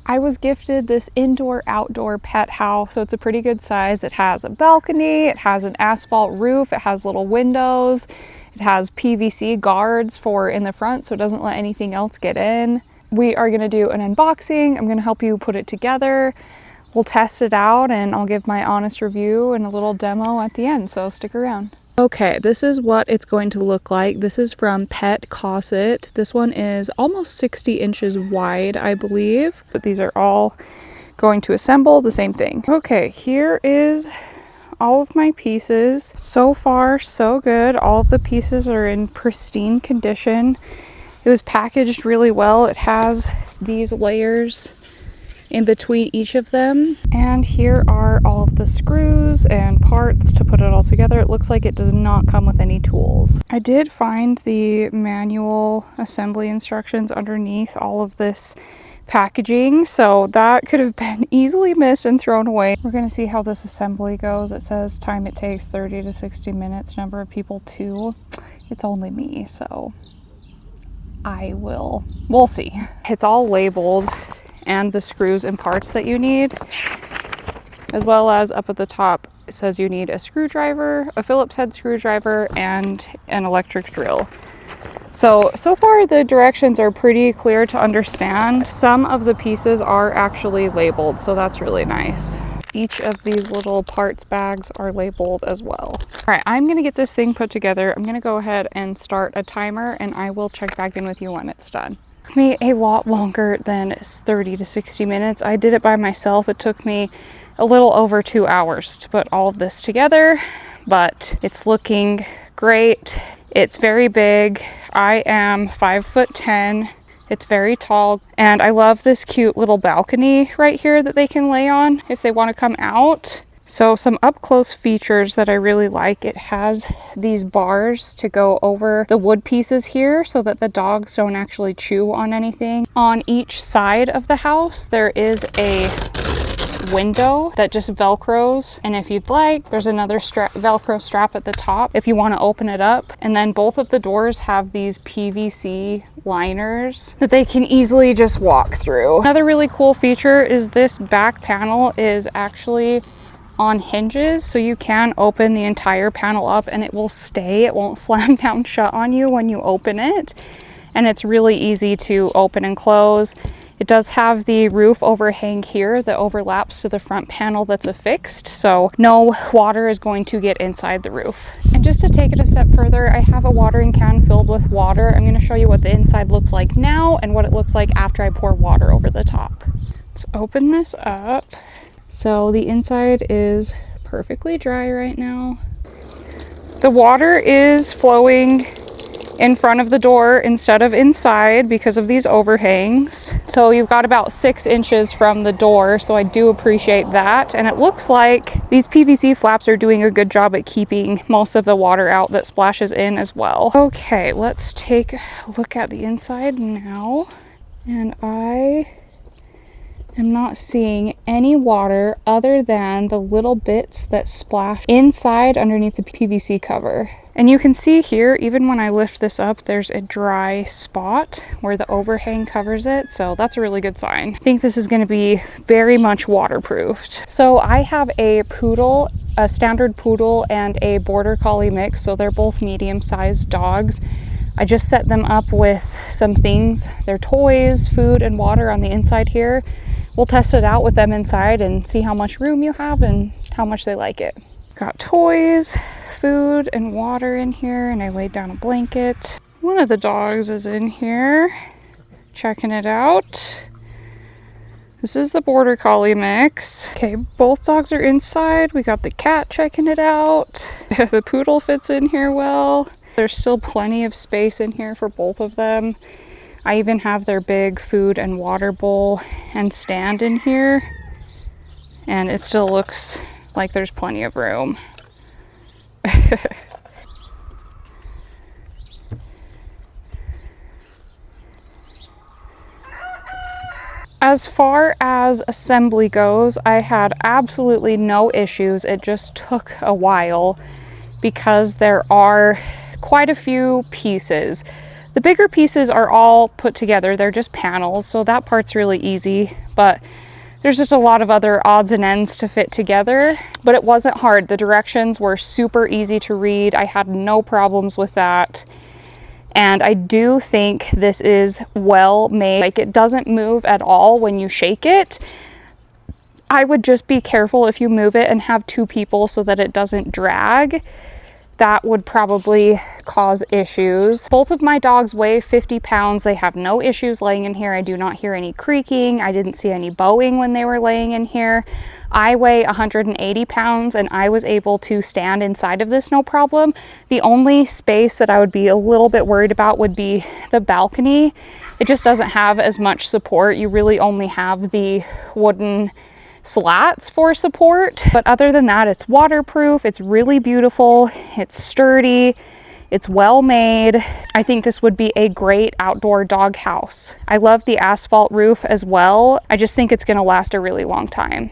I was gifted this indoor-outdoor pet house, so it's a pretty good size. It has a balcony, it has an asphalt roof, it has little windows, it has PVC guards for in the front so it doesn't let anything else get in. We are going to do an unboxing. I'm going to help you put it together. We'll test it out and I'll give my honest review and a little demo at the end, so stick around. Okay, this is what it's going to look like. This is from onPetsCosset. This one is almost 60 inches wide, I believe. But these are all going to assemble the same thing. Okay, here is all of my pieces. So far, so good. All of the pieces are in pristine condition. It was packaged really well. It has these layers in between each of them, and here are all of the screws and parts to put it all together. It looks like it does not come with any tools. I did find the manual assembly instructions underneath all of this packaging, so that could have been easily missed and thrown away. We're going to see how this assembly goes. It says time it takes 30 to 60 minutes, number of people 2. It's only me, so we'll see. It's all labeled, and the screws and parts that you need, as well as up at the top it says you need a screwdriver, a Phillips head screwdriver, and an electric drill. So far the directions are pretty clear to understand. Some of the pieces are actually labeled, so that's really nice. Each of these little parts bags are labeled as well. All right, I'm gonna get this thing put together. I'm gonna go ahead and start a timer and I will check back in with you when it's done. Took me a lot longer than 30 to 60 minutes. I did it by myself. It took me a little over 2 hours to put all of this together, but it's looking great. It's very big. I am 5'10". It's very tall, and I love this cute little balcony right here that they can lay on if they want to come out. So some up close features that I really like. It has these bars to go over the wood pieces here so that the dogs don't actually chew on anything. On each side of the house, there is a window that just velcros, and if you'd like, there's another velcro strap at the top if you want to open it up. And then both of the doors have these PVC liners that they can easily just walk through. Another really cool feature is this back panel is actually on hinges, so you can open the entire panel up and it will stay. It won't slam down shut on you when you open it, and it's really easy to open and close. It does have the roof overhang here that overlaps to the front panel that's affixed, so no water is going to get inside the roof. And just to take it a step further, I have a watering can filled with water. I'm going to show you what the inside looks like now and what it looks like after I pour water over the top. Let's open this up. So the inside is perfectly dry right now. The water is flowing in front of the door instead of inside because of these overhangs. So you've got about 6 inches from the door, so I do appreciate that. And it looks like these PVC flaps are doing a good job at keeping most of the water out that splashes in as well. Okay, let's take a look at the inside now. And I am not seeing any water other than the little bits that splash inside underneath the PVC cover. And you can see here, even when I lift this up, there's a dry spot where the overhang covers it. So that's a really good sign. I think this is going to be very much waterproofed. So I have a poodle, a standard poodle, and a border collie mix. So they're both medium-sized dogs. I just set them up with some things, their toys, food, and water on the inside here. We'll test it out with them inside and see how much room you have and how much they like it. Got toys, food, and water in here, and I laid down a blanket. One of the dogs is in here checking it out. This is the border collie mix. Okay, both dogs are inside. We got the cat checking it out. The poodle fits in here well. There's still plenty of space in here for both of them. I even have their big food and water bowl and stand in here, and it still looks like there's plenty of room. As far as assembly goes, I had absolutely no issues. It just took a while because there are quite a few pieces. The bigger pieces are all put together. They're just panels, so that part's really easy, but there's just a lot of other odds and ends to fit together, but it wasn't hard. The directions were super easy to read. I had no problems with that. And I do think this is well made. Like, it doesn't move at all when you shake it. I would just be careful if you move it and have two people so that it doesn't drag. That would probably cause issues. Both of my dogs weigh 50 pounds. They have no issues laying in here. I do not hear any creaking. I didn't see any bowing when they were laying in here. I weigh 180 pounds and I was able to stand inside of this no problem. The only space that I would be a little bit worried about would be the balcony. It just doesn't have as much support. You really only have the wooden slats for support, but other than that, it's waterproof, it's really beautiful, it's sturdy, it's well made. I think this would be a great outdoor dog house. I love the asphalt roof as well. I just think it's going to last a really long time.